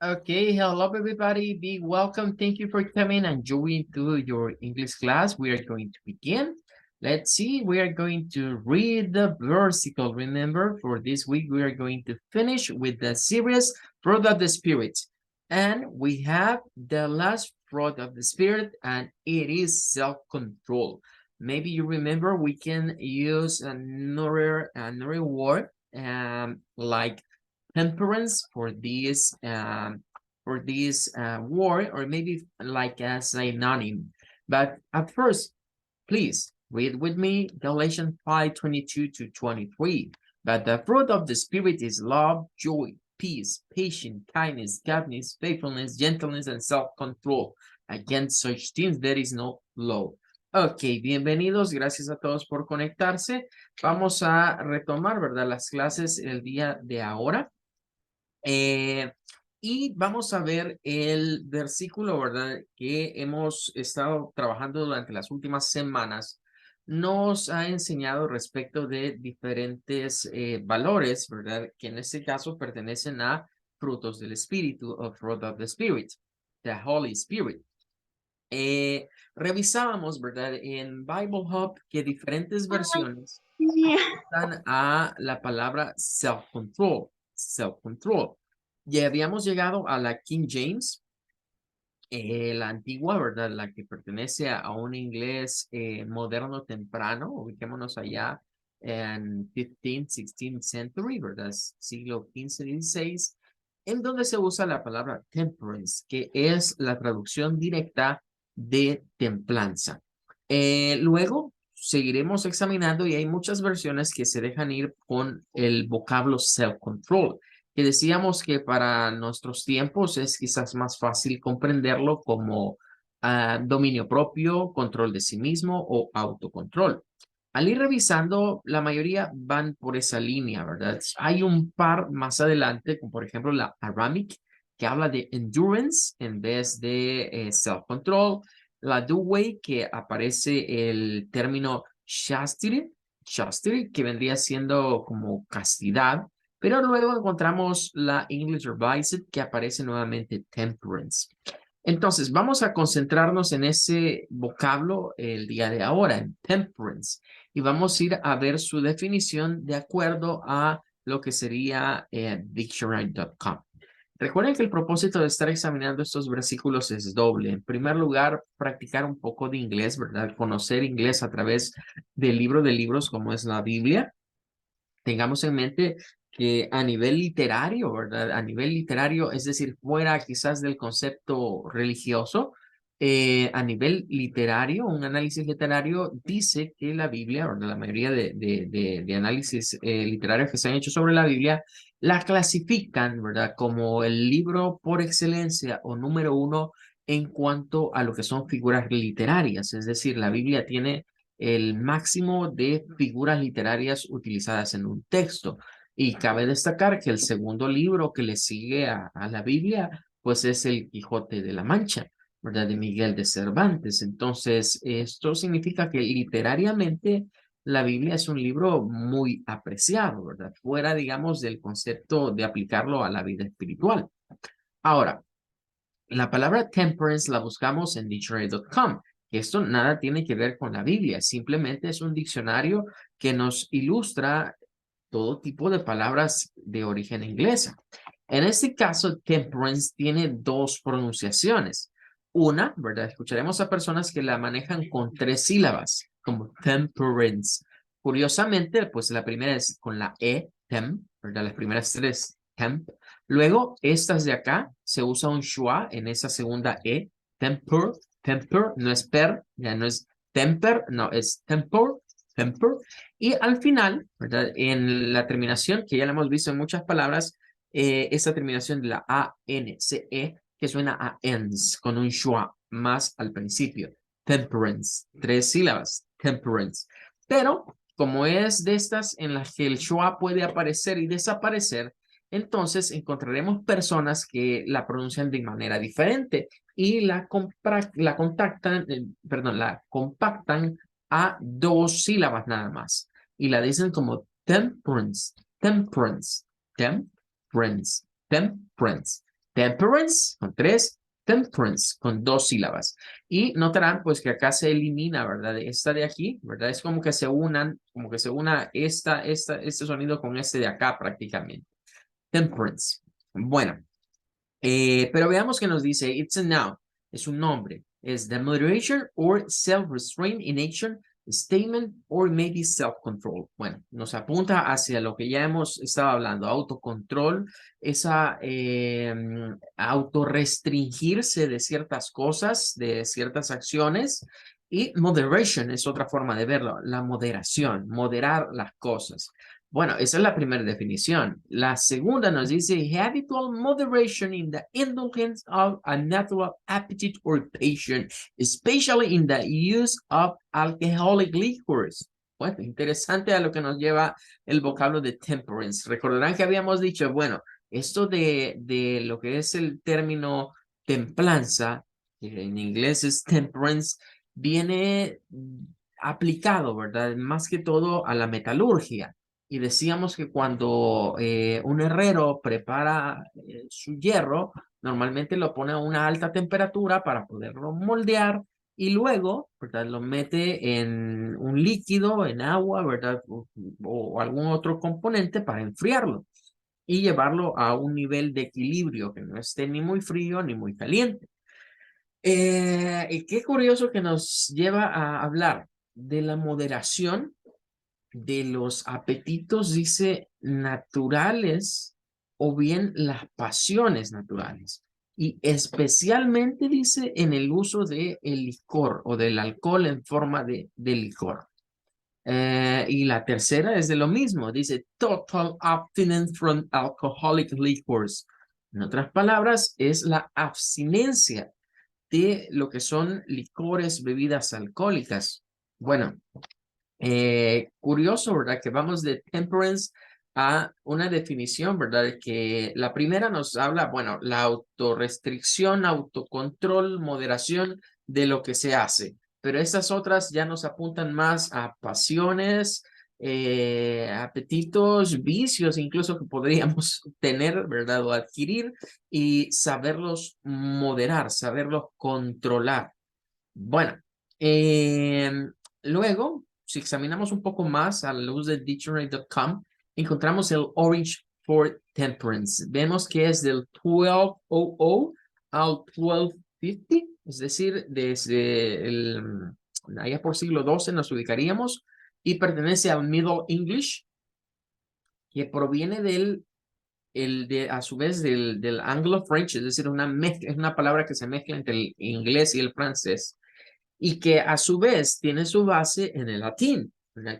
Okay, hello everybody. Be welcome. Thank you for coming and joining to your English class. We are going to begin. Let's see, we are going to read the versicle. Remember, for this week, we are going to finish with the series Fruit of the Spirit. And we have the last fruit of the Spirit, and it is self-control. Maybe you remember we can use another word like temperance for this word, or maybe like a synonym. But at first, please read with me Galatians 5:22 to 23. But the fruit of the Spirit is love, joy, peace, patience, kindness, goodness, faithfulness, gentleness, and self-control. Against such things there is no law. Ok, bienvenidos, gracias a todos por conectarse. Vamos a retomar, ¿verdad? Las clases el día de ahora. Y vamos a ver el versículo, ¿verdad? Que hemos estado trabajando durante las últimas semanas. Nos ha enseñado respecto de diferentes valores, ¿verdad? Que en este caso pertenecen a frutos del Espíritu, o fruit of the Spirit, the Holy Spirit. Revisábamos, ¿verdad? En Bible Hub que diferentes versiones dan a la palabra self-control, self-control. Ya habíamos llegado a la King James, la antigua, ¿verdad? La que pertenece a un inglés moderno temprano. Ubiquémonos allá en 15th, 16th century, ¿verdad? Siglo XV, XVI, en donde se usa la palabra temperance, que es la traducción directa de templanza. Luego seguiremos examinando y hay muchas versiones que se dejan ir con el vocablo self-control, que decíamos que para nuestros tiempos es quizás más fácil comprenderlo como dominio propio, control de sí mismo o autocontrol. Al ir revisando, la mayoría van por esa línea, ¿verdad? Hay un par más adelante, como por ejemplo la Aramic, que habla de endurance en vez de self-control. La Dewey, que aparece el término chastity, chastity, que vendría siendo como castidad. Pero luego encontramos la English Revised, que aparece nuevamente temperance. Entonces, vamos a concentrarnos en ese vocablo el día de ahora, en temperance, y vamos a ir a ver su definición de acuerdo a lo que sería dictionary.com. Recuerden que el propósito de estar examinando estos versículos es doble. En primer lugar, practicar un poco de inglés, ¿verdad? Conocer inglés a través del libro de libros como es la Biblia. Tengamos en mente que a nivel literario, ¿verdad? A nivel literario, es decir, fuera quizás del concepto religioso, a nivel literario, un análisis literario dice que la Biblia, o la mayoría de análisis literarios que se han hecho sobre la Biblia, la clasifican, ¿verdad? Como el libro por excelencia o número uno en cuanto a lo que son figuras literarias. Es decir, la Biblia tiene el máximo de figuras literarias utilizadas en un texto. Y cabe destacar que el segundo libro que le sigue a la Biblia, pues es el Quijote de la Mancha, ¿verdad? De Miguel de Cervantes. Entonces, esto significa que literariamente la Biblia es un libro muy apreciado, ¿verdad? Fuera, digamos, del concepto de aplicarlo a la vida espiritual. Ahora, la palabra temperance la buscamos en dictionary.com. Esto nada tiene que ver con la Biblia, simplemente es un diccionario que nos ilustra todo tipo de palabras de origen inglesa. En este caso, temperance tiene dos pronunciaciones. Una, ¿verdad? Escucharemos a personas que la manejan con tres sílabas, como temperance. Curiosamente, pues la primera es con la E, tem, ¿verdad? Las primeras tres, temp. Luego, estas de acá, se usa un schwa en esa segunda E, temper, temper, no es per, ya no es temper, no, es temper, temper. Y al final, ¿verdad? En la terminación, que ya la hemos visto en muchas palabras, esa terminación de la A-N-C-E, que suena a ens, con un schwa más al principio. Temperance, tres sílabas, temperance. Pero, como es de estas en las que el schwa puede aparecer y desaparecer, entonces encontraremos personas que la pronuncian de manera diferente y la contactan, perdón, la compactan a dos sílabas nada más. Y la dicen como temperance, temperance, temperance, temperance, temperance con 3, temperance con 2 sílabas. Y notarán pues que acá se elimina, ¿verdad? Esta de aquí, ¿verdad? Es como que se unan, como que se una este sonido con este de acá prácticamente. Temperance. Bueno, pero veamos que nos dice, it's a noun, es un nombre. Es the moderation or self-restraint in action, statement or maybe self-control. Bueno, nos apunta hacia lo que ya hemos estado hablando, autocontrol, esa autorrestringirse de ciertas cosas, de ciertas acciones. Y moderation es otra forma de verlo, la moderación, moderar las cosas. Bueno, esa es la primera definición. La segunda nos dice habitual moderation in the indulgence of a natural appetite or passion, especially in the use of alcoholic liquors. Bueno, interesante a lo que nos lleva el vocablo de temperance. Recordarán que habíamos dicho, bueno, esto de lo que es el término templanza, que en inglés es temperance, viene aplicado, ¿verdad? Más que todo a la metalurgia. Y decíamos que cuando un herrero prepara su hierro, normalmente lo pone a una alta temperatura para poderlo moldear y luego, ¿verdad? Lo mete en un líquido, en agua, ¿verdad? O algún otro componente para enfriarlo y llevarlo a un nivel de equilibrio que no esté ni muy frío ni muy caliente. Y qué curioso que nos lleva a hablar de la moderación de los apetitos, dice, naturales o bien las pasiones naturales. Y especialmente dice en el uso del licor o del alcohol en forma de licor. Y la tercera es de lo mismo, dice total abstinence from alcoholic liquors. En otras palabras, es la abstinencia de lo que son licores, bebidas alcohólicas. Bueno, curioso, ¿verdad? Que vamos de temperance a una definición, ¿verdad? Que la primera nos habla, bueno, la autorrestricción, autocontrol, moderación de lo que se hace. Pero estas otras ya nos apuntan más a pasiones, apetitos, vicios, incluso que podríamos tener, ¿verdad? O adquirir y saberlos moderar, saberlos controlar. Bueno, luego, si examinamos un poco más a la luz de dictionary.com, encontramos el Orange for Temperance. Vemos que es del 1200 al 1250, es decir, desde allá por siglo XII nos ubicaríamos y pertenece al Middle English, que proviene a su vez del Anglo-French, es decir, es una palabra que se mezcla entre el inglés y el francés y que a su vez tiene su base en el latín.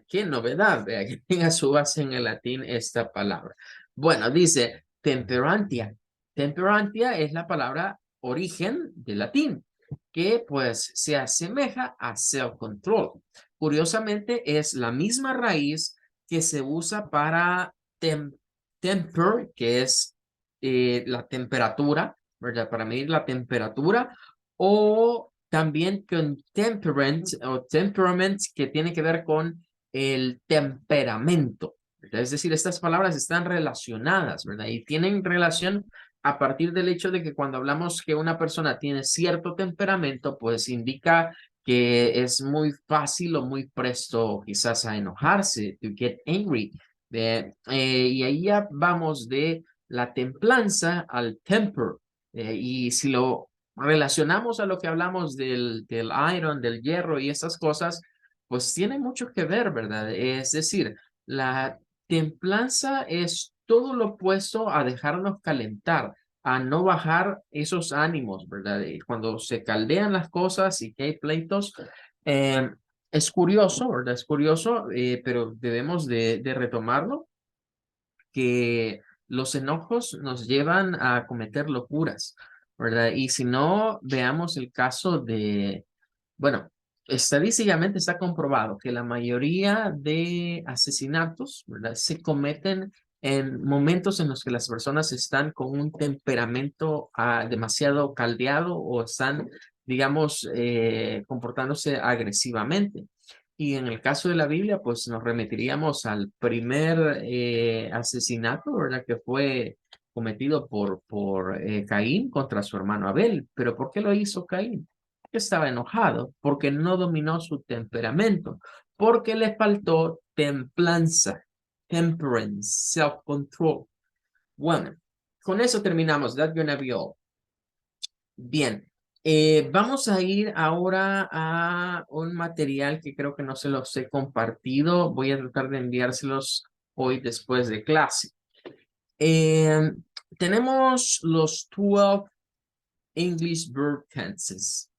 Qué novedad, vea, que tenga su base en el latín esta palabra. Bueno, dice temperantia. Temperantia es la palabra origen del latín, que pues se asemeja a self-control. Curiosamente, es la misma raíz que se usa para temper, que es la temperatura, ¿verdad? Para medir la temperatura, o también con temperament o temperament, que tiene que ver con el temperamento, ¿verdad? Es decir, estas palabras están relacionadas, ¿verdad? Y tienen relación a partir del hecho de que cuando hablamos que una persona tiene cierto temperamento, pues indica que es muy fácil o muy presto quizás a enojarse, to get angry. Y ahí ya vamos de la templanza al temper. Y si lo relacionamos a lo que hablamos del iron, del hierro y esas cosas, pues tiene mucho que ver, ¿verdad? Es decir, la templanza es todo lo opuesto a dejarnos calentar, a no bajar esos ánimos, ¿verdad? Y cuando se caldean las cosas y que hay pleitos, eh, es curioso, ¿verdad? Es curioso, pero debemos de retomarlo, que los enojos nos llevan a cometer locuras, ¿verdad? Y si no, veamos el caso de, bueno, estadísticamente está comprobado que la mayoría de asesinatos, ¿verdad? Se cometen en momentos en los que las personas están con un temperamento demasiado caldeado o están, digamos, comportándose agresivamente. Y en el caso de la Biblia, pues nos remitiríamos al primer asesinato, ¿verdad? Que fue cometido por Caín contra su hermano Abel. ¿Pero por qué lo hizo Caín? Porque estaba enojado, porque no dominó su temperamento, porque le faltó templanza, temperance, self-control. Bueno, con eso terminamos. That's gonna be all. Bien, vamos a ir ahora a un material que creo que no se los he compartido. Voy a tratar de enviárselos hoy después de clase. Eh, Tenemos los 12 English verb tenses.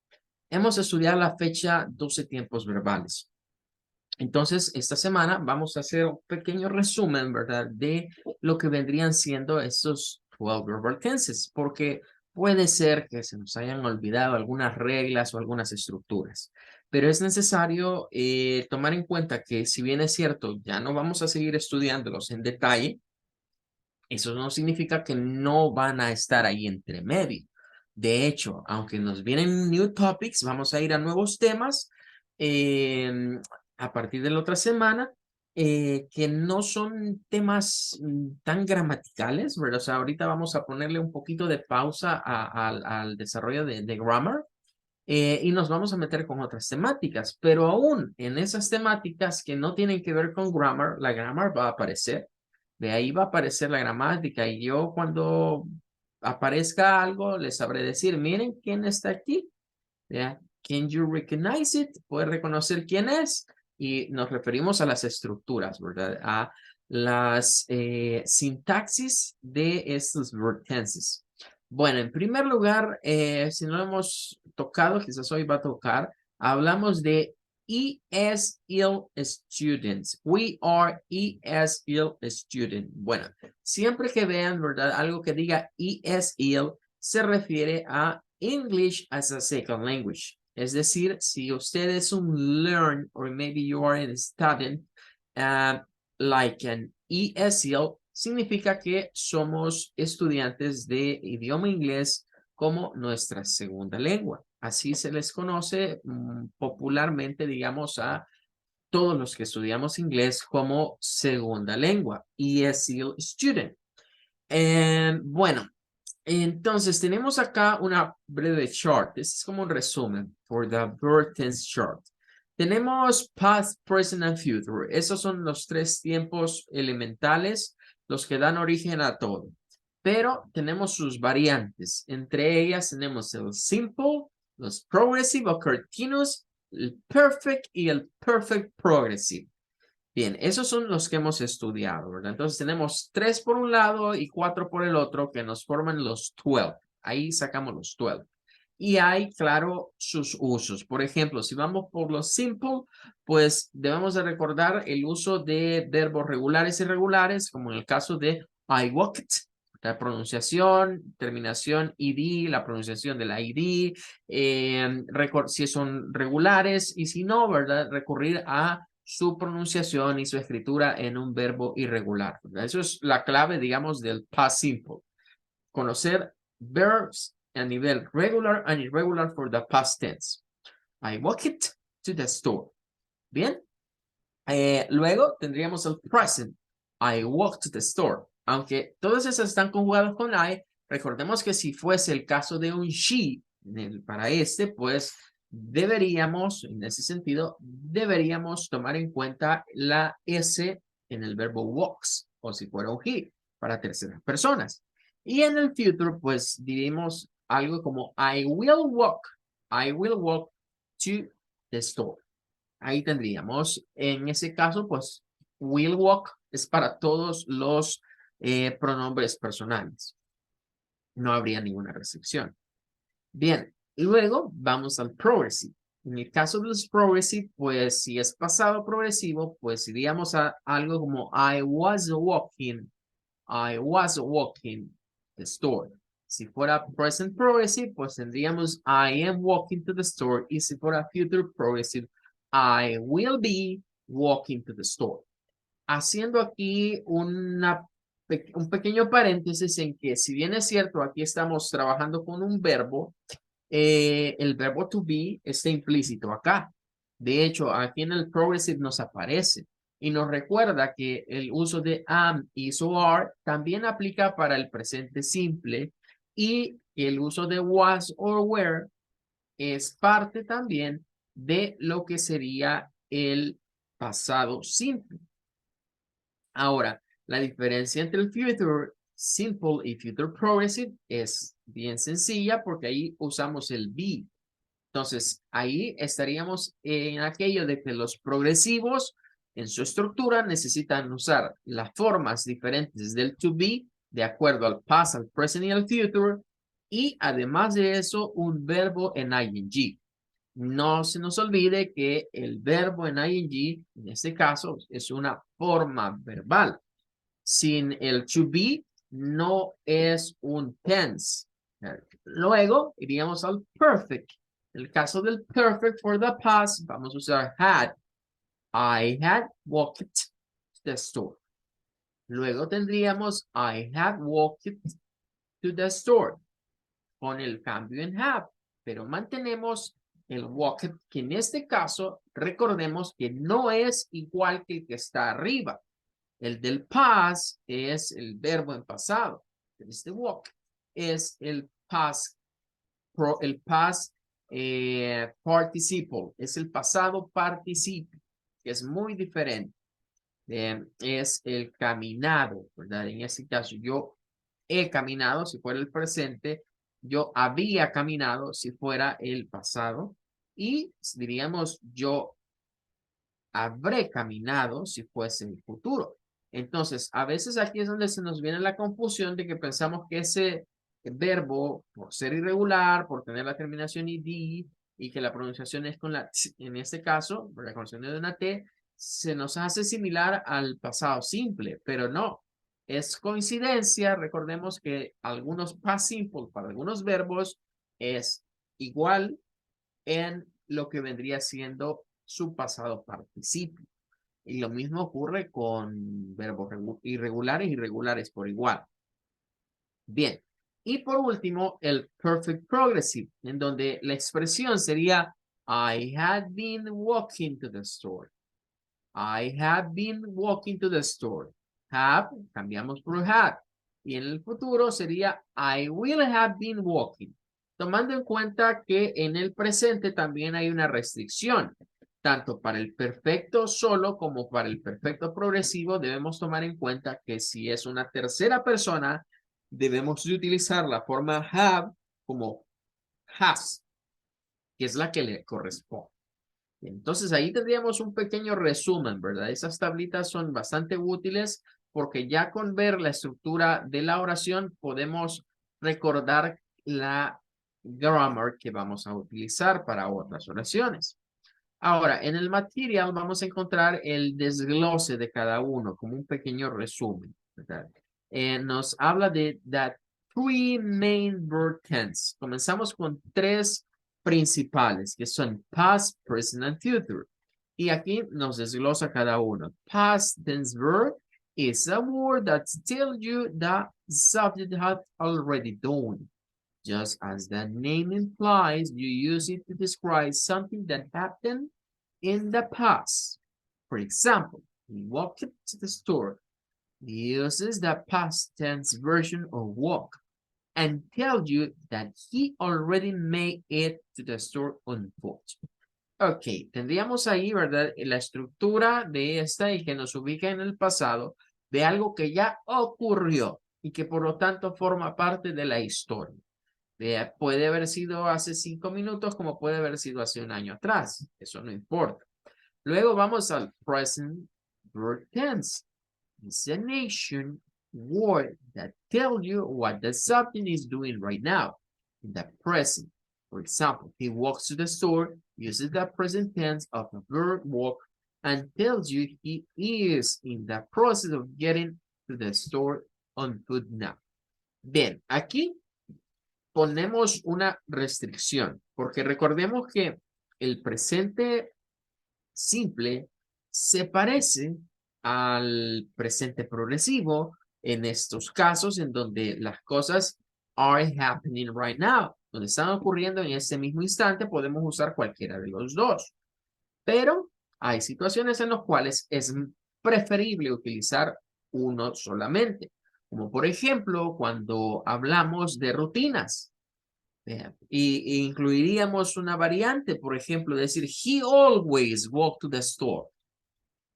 Hemos estudiado la fecha 12 tiempos verbales. Entonces, esta semana vamos a hacer un pequeño resumen, ¿verdad? De lo que vendrían siendo estos 12 verbal tenses, porque puede ser que se nos hayan olvidado algunas reglas o algunas estructuras. Pero es necesario tomar en cuenta que si bien es cierto, ya no vamos a seguir estudiándolos en detalle, eso no significa que no van a estar ahí entre medio. De hecho, aunque nos vienen new topics, vamos a ir a nuevos temas a partir de la otra semana, que no son temas tan gramaticales, ¿verdad? O sea, ahorita vamos a ponerle un poquito de pausa al desarrollo de grammar y nos vamos a meter con otras temáticas, pero aún en esas temáticas que no tienen que ver con grammar, la grammar va a aparecer. De ahí va a aparecer la gramática y yo cuando aparezca algo les sabré decir, miren quién está aquí. ¿Ya? Can you recognize it? ¿Puede reconocer quién es? Y nos referimos a las estructuras, ¿verdad? A las sintaxis de estos verb tenses. Bueno, en primer lugar, si no lo hemos tocado, quizás hoy va a tocar, hablamos de ESL students. We are ESL student. Bueno, siempre que vean, ¿verdad? Algo que diga ESL se refiere a English as a second language. Es decir, si usted es un learn or maybe you are a student like an ESL, significa que somos estudiantes de idioma inglés como nuestra segunda lengua. Así se les conoce popularmente, digamos, a todos los que estudiamos inglés como segunda lengua, ESL student. Bueno, entonces tenemos acá una breve chart. Este es como un resumen for the verb tense chart. Tenemos past, present and future. Esos son los tres tiempos elementales, los que dan origen a todo. Pero tenemos sus variantes. Entre ellas tenemos el simple, los progressive o continuous, el perfect y el perfect progressive. Bien, esos son los que hemos estudiado, ¿verdad? Entonces tenemos 3 por un lado y 4 por el otro que nos forman los 12. Ahí sacamos los 12. Y hay, claro, sus usos. Por ejemplo, si vamos por los simple, pues debemos de recordar el uso de verbos regulares y irregulares, como en el caso de I walked, la pronunciación, terminación ed, la pronunciación de la ed, si son regulares y si no, ¿verdad? Recurrir a su pronunciación y su escritura en un verbo irregular. Eso es la clave, digamos, del past simple. Conocer verbs a nivel regular and irregular for the past tense. I walked to the store. Bien. Luego tendríamos el present. I walked to the store. Aunque todas esas están conjugadas con I, recordemos que si fuese el caso de un she, para este, pues deberíamos, en ese sentido, deberíamos tomar en cuenta la S en el verbo walks, o si fuera un he, para terceras personas. Y en el future, pues diríamos algo como I will walk to the store. Ahí tendríamos, en ese caso, pues, will walk es para todos los pronombres personales. No habría ninguna restricción. Bien, y luego vamos al progressive. En el caso de los progressive, pues, si es pasado progresivo, pues iríamos a algo como I was walking the store. Si fuera present progressive, pues tendríamos I am walking to the store. Y si fuera future progressive, I will be walking to the store. Haciendo aquí un pequeño paréntesis en que si bien es cierto, aquí estamos trabajando con un verbo, el verbo to be está implícito acá. De hecho, aquí en el progressive nos aparece. y nos recuerda que el uso de am, is o are también aplica para el presente simple y el uso de was or were es parte también de lo que sería el pasado simple. Ahora, la diferencia entre el future simple y future progressive es bien sencilla porque ahí usamos el be. Entonces, ahí estaríamos en aquello de que los progresivos en su estructura necesitan usar las formas diferentes del to be de acuerdo al past, al present y al future, y además de eso, un verbo en ing. No se nos olvide que el verbo en ing, en este caso, es una forma verbal. Sin el to be, no es un tense. Luego, iríamos al perfect. En el caso del perfect for the past, vamos a usar had. I had walked to the store. Luego tendríamos I had walked to the store con el cambio en have, pero mantenemos el walked, que en este caso recordemos que no es igual que el que está arriba. El del past es el verbo en pasado. Este walk es el past, participle, es el pasado participio, que es muy diferente. Es el caminado, ¿verdad? En este caso, yo he caminado, si fuera el presente, yo había caminado, si fuera el pasado, y diríamos, yo habré caminado, si fuese el futuro. Entonces, a veces aquí es donde se nos viene la confusión de que pensamos que ese verbo, por ser irregular, por tener la terminación id, y que la pronunciación es con la t, en este caso, por la conversión de una t, se nos hace similar al pasado simple, pero no. Es coincidencia, recordemos que algunos past simple para algunos verbos es igual en lo que vendría siendo su pasado participio. Y lo mismo ocurre con verbos irregulares y regulares por igual. Bien. Y por último, el perfect progressive, en donde la expresión sería I had been walking to the store. I have been walking to the store. Have, cambiamos por had. Y en el futuro sería I will have been walking. Tomando en cuenta que en el presente también hay una restricción. Tanto para el perfecto solo como para el perfecto progresivo debemos tomar en cuenta que si es una tercera persona, debemos de utilizar la forma have como has, que es la que le corresponde. Entonces ahí tendríamos un pequeño resumen, ¿verdad? Esas tablitas son bastante útiles porque ya con ver la estructura de la oración podemos recordar la grammar que vamos a utilizar para otras oraciones. Ahora, en el material vamos a encontrar el desglose de cada uno como un pequeño resumen, ¿verdad? Nos habla de that three main verb tense. Comenzamos con tres principales, que son past, present, and future. Y aquí nos desglosa cada uno. Past tense verb is a word that tells you that subject has already done. Just as the name implies, you use it to describe something that happened in the past. For example, he walked to the store. He uses the past tense version of walk and tells you that he already made it to the store on foot. Ok, tendríamos ahí, ¿verdad? La estructura de esta y que nos ubica en el pasado de algo que ya ocurrió y que por lo tanto forma parte de la historia. Puede haber sido hace 5 minutos como puede haber sido hace un año atrás. Eso no importa. Luego vamos al present verb tense. It's a nation word that tells you what the subject is doing right now in the present. For example, he walks to the store, uses the present tense of the verb walk, and tells you he is in the process of getting to the store on foot now. Bien, aquí ponemos una restricción, porque recordemos que el presente simple se parece al presente progresivo en estos casos en donde las cosas are happening right now, donde están ocurriendo en este mismo instante, podemos usar cualquiera de los dos. Pero hay situaciones en las cuales es preferible utilizar uno solamente. Como por ejemplo, cuando hablamos de rutinas. Y incluiríamos una variante, por ejemplo, decir, he always walked to the store.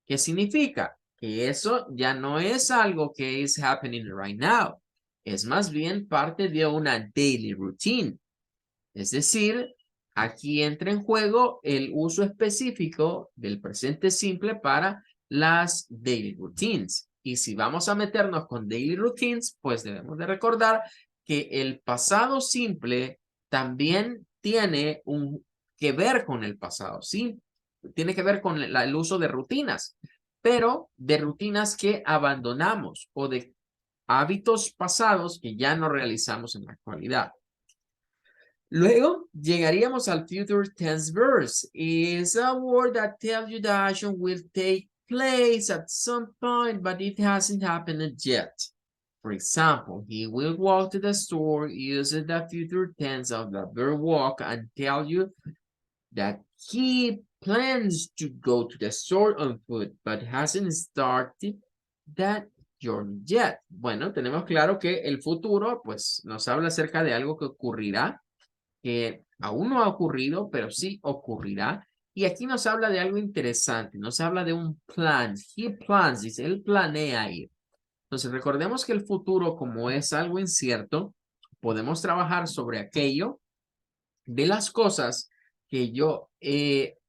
¿Qué significa? Que eso ya no es algo que is happening right now. Es más bien parte de una daily routine. Es decir, aquí entra en juego el uso específico del presente simple para las daily routines. Y si vamos a meternos con daily routines, pues debemos de recordar que el pasado simple también tiene que ver con el pasado simple. Tiene que ver con el uso de rutinas, pero de rutinas que abandonamos o de hábitos pasados que ya no realizamos en la actualidad. Luego llegaríamos al future tense verse. Is a word that tells you the action will take place at some point, but it hasn't happened yet. For example, he will walk to the store using the future tense of the verb walk and tell you that he plans to go to the store on foot, but hasn't started that journey yet. Bueno, tenemos claro que el futuro, pues, nos habla acerca de algo que ocurrirá, que aún no ha ocurrido, pero sí ocurrirá. Y aquí nos habla de algo interesante, nos habla de un plan. He plans, dice, él planea ir. Entonces, recordemos que el futuro, como es algo incierto, podemos trabajar sobre aquello de las cosas que yo he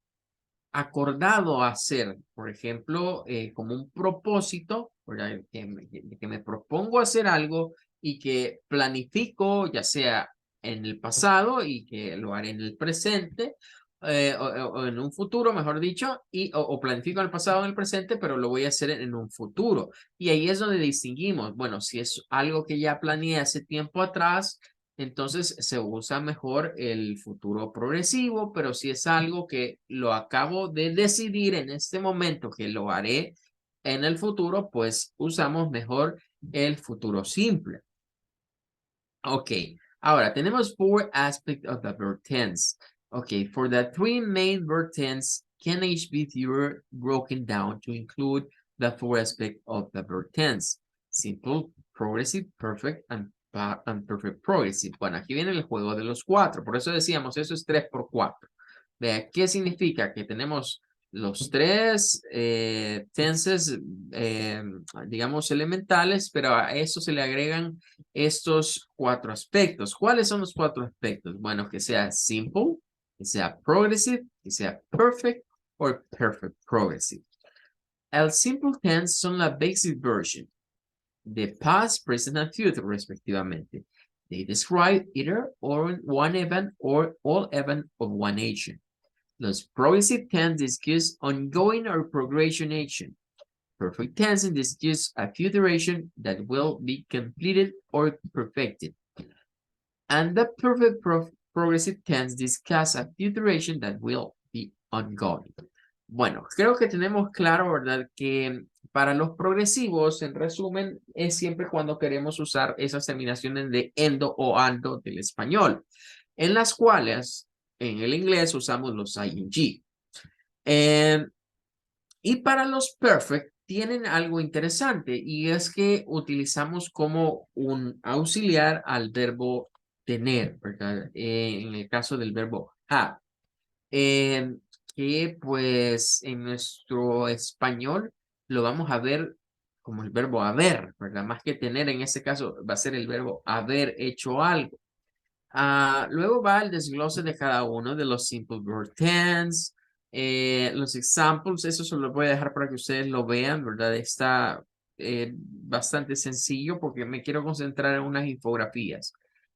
acordado hacer, por ejemplo, como un propósito, ¿verdad? Que me propongo hacer algo y que planifico, ya sea en el pasado y que lo haré en el presente, o en un futuro, mejor dicho, o planifico en el pasado o en el presente, pero lo voy a hacer en un futuro. Y ahí es donde distinguimos, bueno, si es algo que ya planeé hace tiempo atrás, entonces se usa mejor el futuro progresivo, pero si es algo que lo acabo de decidir en este momento que lo haré en el futuro, pues usamos mejor el futuro simple. Ok, ahora tenemos four aspects of the verb tense. Ok, for the three main verb tense can each be broken down to include the four aspects of the verb tense. Simple, progressive, perfect, and perfect progressive. Bueno, aquí viene el juego de los cuatro. Por eso decíamos, eso es 3 por 4. Vea, ¿qué significa? Que tenemos los tres tenses, digamos, elementales, pero a eso se le agregan estos cuatro aspectos. ¿Cuáles son los cuatro aspectos? Bueno, que sea simple, que sea progressive, que sea perfect o perfect progressive. El simple tense son la basic version de past, present, and future, respectivamente. They describe either or one event or all event of one action. Los progressive tense discuss ongoing or progression action. Perfect tense discuss a future action that will be completed or perfected. And the perfect progressive tense discuss a future action that will be ongoing. Bueno, creo que tenemos claro, ¿verdad? Que para los progresivos, en resumen, es siempre cuando queremos usar esas terminaciones de endo o ando del español, en las cuales en el inglés usamos los ing. Y para los perfect tienen algo interesante y es que utilizamos como un auxiliar al verbo tener, ¿verdad? En el caso del verbo have. Que pues en nuestro español lo vamos a ver como el verbo haber, ¿verdad? Más que tener, en este caso va a ser el verbo haber hecho algo. Luego va el desglose de cada uno de los simple verb tense, los examples, eso se lo voy a dejar para que ustedes lo vean, ¿verdad? Está bastante sencillo porque me quiero concentrar en unas infografías.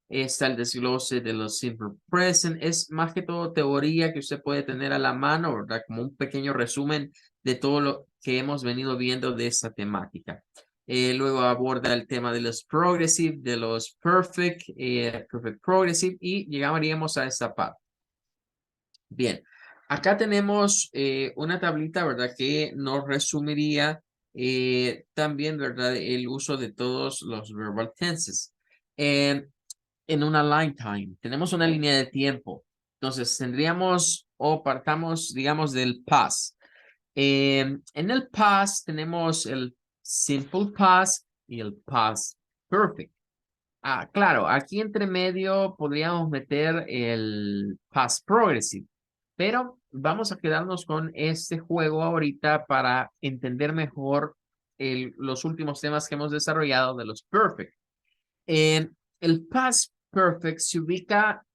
Está el desglose de los simple present, es más que todo teoría que usted puede tener a la mano, ¿verdad? Como un pequeño resumen de todo lo que hemos venido viendo de esta temática. Luego aborda el tema de los progressive, de los perfect, perfect progressive y llegaríamos a esta parte. Bien, acá tenemos una tablita, ¿verdad? Que nos resumiría también, ¿verdad? El uso de todos los verbal tenses. En una line time, tenemos una línea de tiempo. Entonces tendríamos o partamos, digamos, del past. En el past tenemos el simple past y el past perfect. Claro, aquí entre medio podríamos meter el past progressive, pero vamos a quedarnos con este juego ahorita para entender mejor los últimos temas que hemos desarrollado de los perfect. El past perfect se ubica,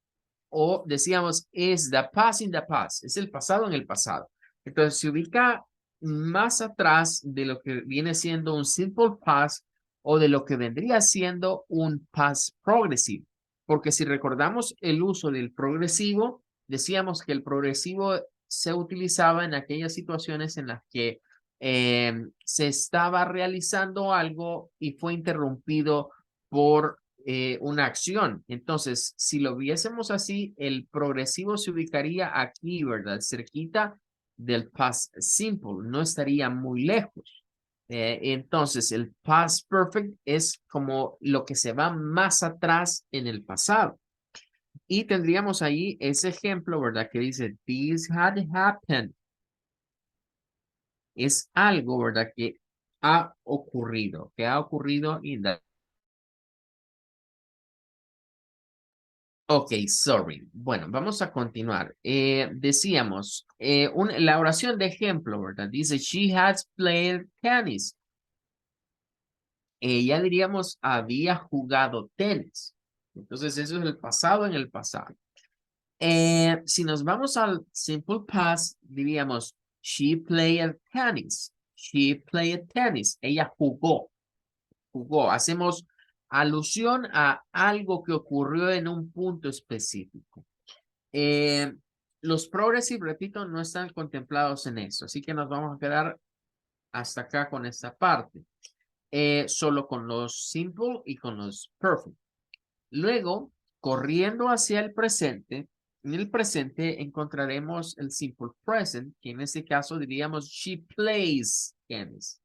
o decíamos, es the past in the past, es el pasado en el pasado. Entonces se ubica más atrás de lo que viene siendo un simple past o de lo que vendría siendo un past progressive. Porque si recordamos el uso del progresivo, decíamos que el progresivo se utilizaba en aquellas situaciones en las que se estaba realizando algo y fue interrumpido por una acción. Entonces, si lo viésemos así, el progresivo se ubicaría aquí, ¿verdad? Cerquita del past simple, no estaría muy lejos. Entonces, el past perfect es como lo que se va más atrás en el pasado. Y tendríamos ahí ese ejemplo, ¿verdad? Que dice, this had happened. Es algo, ¿verdad? Que ha ocurrido, in the. Ok, sorry. Bueno, vamos a continuar. Decíamos, la oración de ejemplo, ¿verdad? Dice, she has played tennis. Ella, diríamos, había jugado tenis. Entonces, eso es el pasado en el pasado. Si nos vamos al simple past, diríamos, she played tennis. She played tennis. Ella jugó. Hacemos alusión a algo que ocurrió en un punto específico. Los progressive, repito, no están contemplados en eso, así que nos vamos a quedar hasta acá con esta parte. Solo con los simple y con los perfect. Luego, corriendo hacia el presente, en el presente encontraremos el simple present, que en este caso diríamos she plays tennis.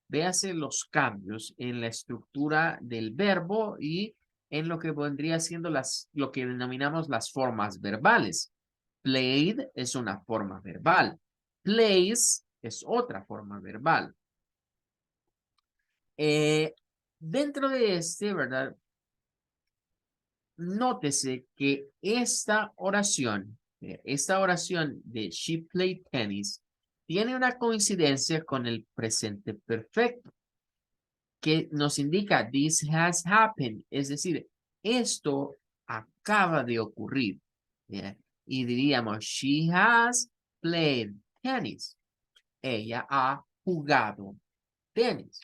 Véase los cambios en la estructura del verbo y en lo que vendría siendo lo que denominamos las formas verbales. Played es una forma verbal. Plays es otra forma verbal. Dentro de este, ¿verdad? Nótese que esta oración de she played tennis tiene una coincidencia con el presente perfecto, que nos indica this has happened, es decir, esto acaba de ocurrir. ¿Yeah? Y diríamos, she has played tennis. Ella ha jugado tenis.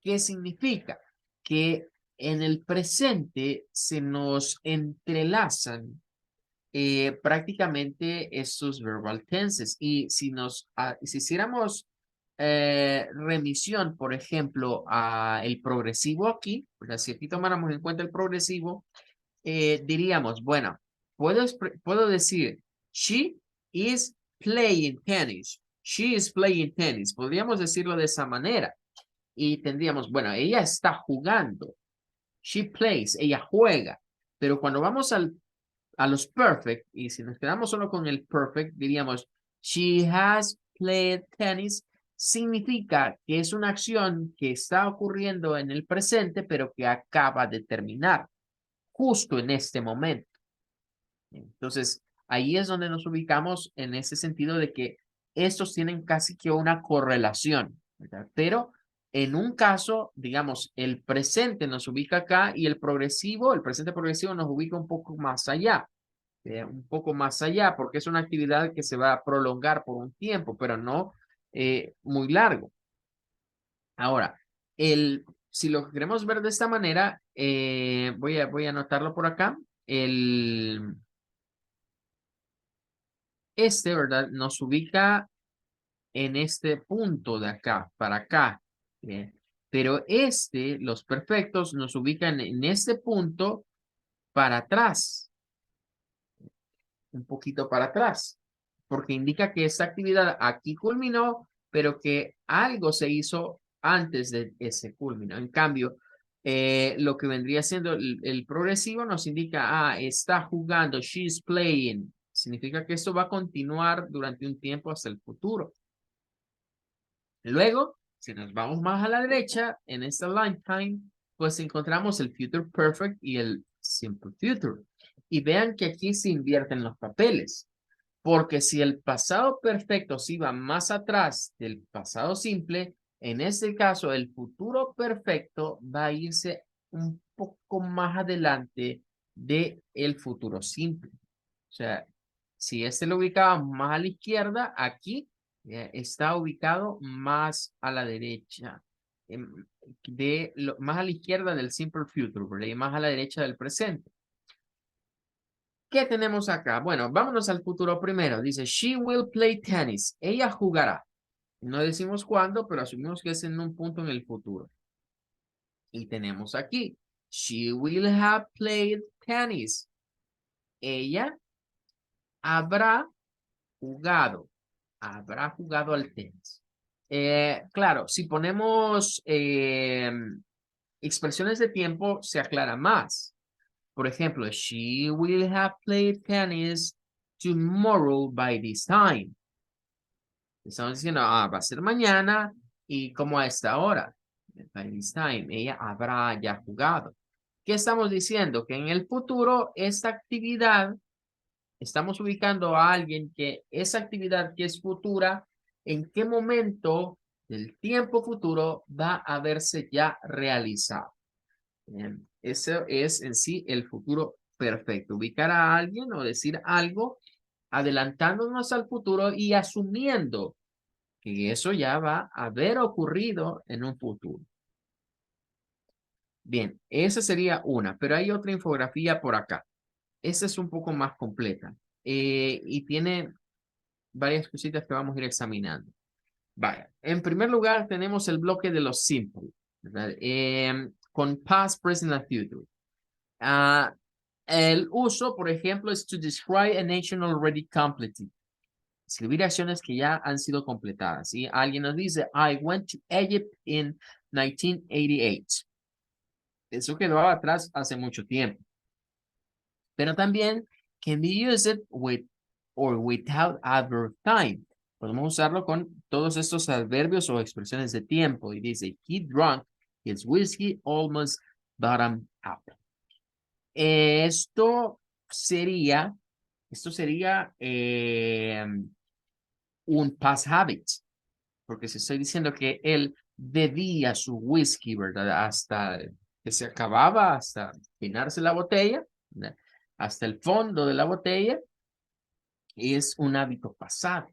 ¿Qué significa? Que en el presente se nos entrelazan prácticamente estos verbal tenses. Y si hiciéramos remisión, por ejemplo, a el progresivo aquí, pues si aquí tomáramos en cuenta el progresivo, diríamos, bueno, puedo decir, she is playing tennis. She is playing tennis. Podríamos decirlo de esa manera. Y tendríamos, bueno, ella está jugando. She plays, ella juega. Pero cuando vamos a los perfect, y si nos quedamos solo con el perfect, diríamos, she has played tennis, significa que es una acción que está ocurriendo en el presente, pero que acaba de terminar, justo en este momento. Entonces, ahí es donde nos ubicamos en ese sentido de que estos tienen casi que una correlación, ¿verdad? Pero en un caso, digamos, el presente nos ubica acá y el presente progresivo nos ubica un poco más allá. Un poco más allá, porque es una actividad que se va a prolongar por un tiempo, pero no muy largo. Ahora, si lo queremos ver de esta manera, voy a anotarlo por acá. ¿Verdad? Nos ubica en este punto de acá, para acá. Pero los perfectos, nos ubican en este punto para atrás, un poquito para atrás, porque indica que esta actividad aquí culminó, pero que algo se hizo antes de ese culmino. En cambio, lo que vendría siendo el progresivo nos indica, está jugando, she's playing. Significa que esto va a continuar durante un tiempo hasta el futuro. Luego, si nos vamos más a la derecha, en esta lifetime, pues encontramos el future perfect y el simple future. Y vean que aquí se invierten los papeles. Porque si el pasado perfecto se iba más atrás del pasado simple, en este caso el futuro perfecto va a irse un poco más adelante de el futuro simple. O sea, si este lo ubicábamos más a la izquierda, aquí está ubicado más a la derecha, más a la izquierda del simple future, ¿verdad? Y más a la derecha del presente. ¿Qué tenemos acá? Bueno, vámonos al futuro primero. Dice, she will play tennis. Ella jugará. No decimos cuándo, pero asumimos que es en un punto en el futuro. Y tenemos aquí, she will have played tennis. Ella habrá jugado. Habrá jugado al tenis. Claro, si ponemos expresiones de tiempo, se aclara más. Por ejemplo, she will have played tennis tomorrow by this time. Estamos diciendo, va a ser mañana y como a esta hora. By this time, ella habrá ya jugado. ¿Qué estamos diciendo? Que en el futuro, esta actividad, estamos ubicando a alguien que esa actividad que es futura, ¿en qué momento del tiempo futuro va a haberse ya realizado? Bien, eso es en sí el futuro perfecto. Ubicar a alguien o decir algo adelantándonos al futuro y asumiendo que eso ya va a haber ocurrido en un futuro. Bien, esa sería una, pero hay otra infografía por acá. Esta es un poco más completa y tiene varias cositas que vamos a ir examinando. Vaya, en primer lugar tenemos el bloque de los simple, ¿verdad? Con past, present, and future. El uso, por ejemplo, es to describe an action already completed. Escribir acciones que ya han sido completadas. ¿Sí? Alguien nos dice, I went to Egypt in 1988. Eso quedó atrás hace mucho tiempo. Pero también can be used with or without adverb time. Podemos usarlo con todos estos adverbios o expresiones de tiempo. Y dice, he drank his whiskey almost bottom up. Esto sería un past habit, porque si estoy diciendo que él bebía su whisky, ¿verdad? Hasta que se acababa, hasta llenarse la botella, ¿verdad? Hasta el fondo de la botella, es un hábito pasado.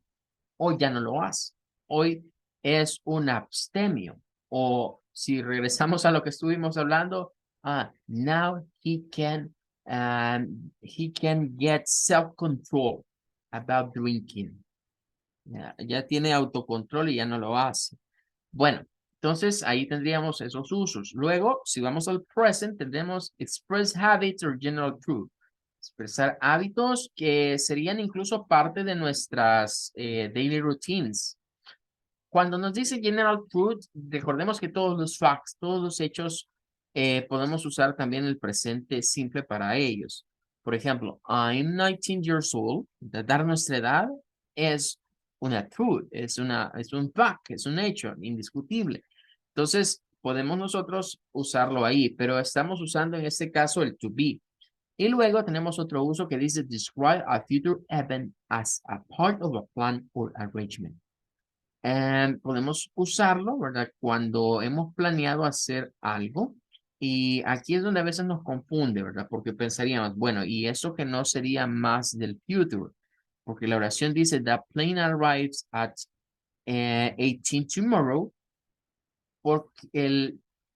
Hoy ya no lo hace. Hoy es un abstemio. O si regresamos a lo que estuvimos hablando, now he can get self-control about drinking. Ya tiene autocontrol y ya no lo hace. Bueno, entonces ahí tendríamos esos usos. Luego, si vamos al present, tendremos express habits or general truth. Expresar hábitos que serían incluso parte de nuestras daily routines. Cuando nos dice general truth, recordemos que todos los facts, todos los hechos, podemos usar también el presente simple para ellos. Por ejemplo, I'm 19 years old. Dar nuestra edad es una truth, es un fact, es un hecho indiscutible. Entonces, podemos nosotros usarlo ahí, pero estamos usando en este caso el to be. Y luego tenemos otro uso que dice describe a future event as a part of a plan or arrangement. Podemos usarlo, ¿verdad? Cuando hemos planeado hacer algo. Y aquí es donde a veces nos confunde, ¿verdad? Porque pensaríamos, bueno, ¿y eso que no sería más del future? Porque la oración dice, the plane arrives at 18 tomorrow. Porque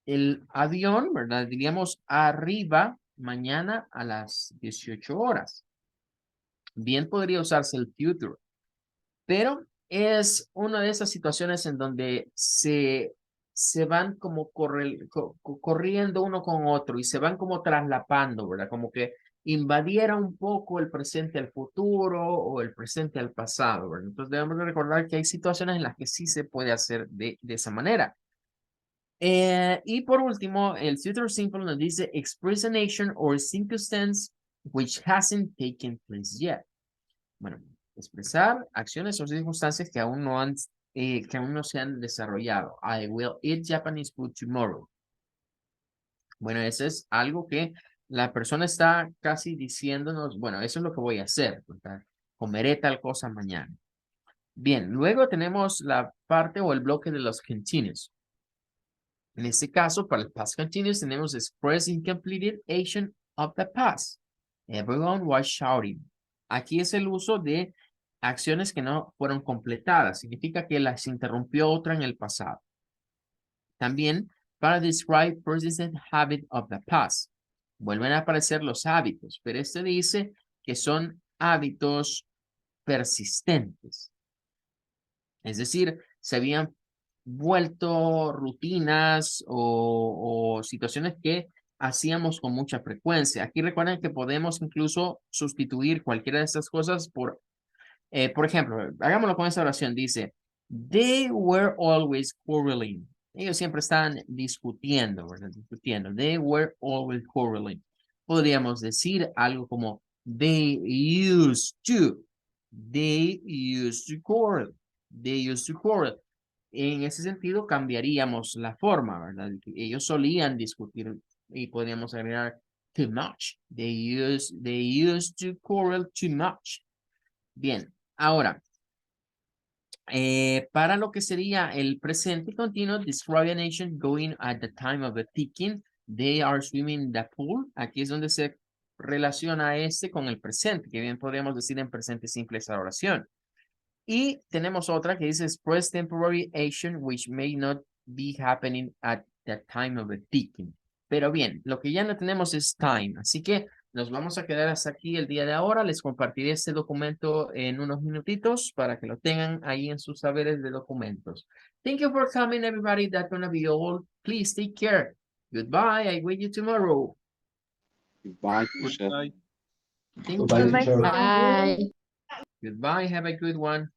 el avión, ¿verdad? Diríamos arriba mañana a las 18 horas. Bien podría usarse el future, pero es una de esas situaciones en donde se van como corriendo uno con otro y se van como traslapando, ¿verdad? Como que invadiera un poco el presente al futuro o el presente al pasado, ¿verdad? Entonces debemos de recordar que hay situaciones en las que sí se puede hacer de esa manera. Y por último, el future simple nos dice express an action or circumstance which hasn't taken place yet. Bueno, expresar acciones o circunstancias que aún no han que aún no se han desarrollado. I will eat Japanese food tomorrow. Bueno, eso es algo que la persona está casi diciéndonos, bueno, eso es lo que voy a hacer, ¿verdad? Comeré tal cosa mañana. Bien, luego tenemos la parte o el bloque de los continuous. En este caso, para el past continuous tenemos express incompleted action of the past. Everyone was shouting. Aquí es el uso de acciones que no fueron completadas. Significa que las interrumpió otra en el pasado. También para describe persistent habit of the past. Vuelven a aparecer los hábitos, pero este dice que son hábitos persistentes. Es decir, se habían vuelto rutinas o situaciones que hacíamos con mucha frecuencia. Aquí recuerden que podemos incluso sustituir cualquiera de estas cosas por ejemplo, hagámoslo con esta oración. Dice, they were always quarreling. Ellos siempre están discutiendo, ¿verdad? Discutiendo. They were always quarreling. Podríamos decir algo como, they used to. They used to quarrel. They used to quarrel. En ese sentido, cambiaríamos la forma, ¿verdad? Ellos solían discutir y podríamos agregar too much. They used to quarrel too much. Bien, ahora, para lo que sería el presente continuo, describe a nation going at the time of the ticking. They are swimming in the pool. Aquí es donde se relaciona este con el presente, que bien podríamos decir en presente simple esa oración. Y tenemos otra que dice express temporary action which may not be happening at the time of the ticking. Pero bien, lo que ya no tenemos es time, así que nos vamos a quedar hasta aquí el día de ahora. Les compartiré este documento en unos minutitos para que lo tengan ahí en sus saberes de documentos. Thank you for coming, everybody. That's gonna be all. Please take care. Goodbye. I wait you tomorrow. Goodbye, teacher. Goodbye. Thank Goodbye, you. teacher. Bye. Goodbye. Have a good one.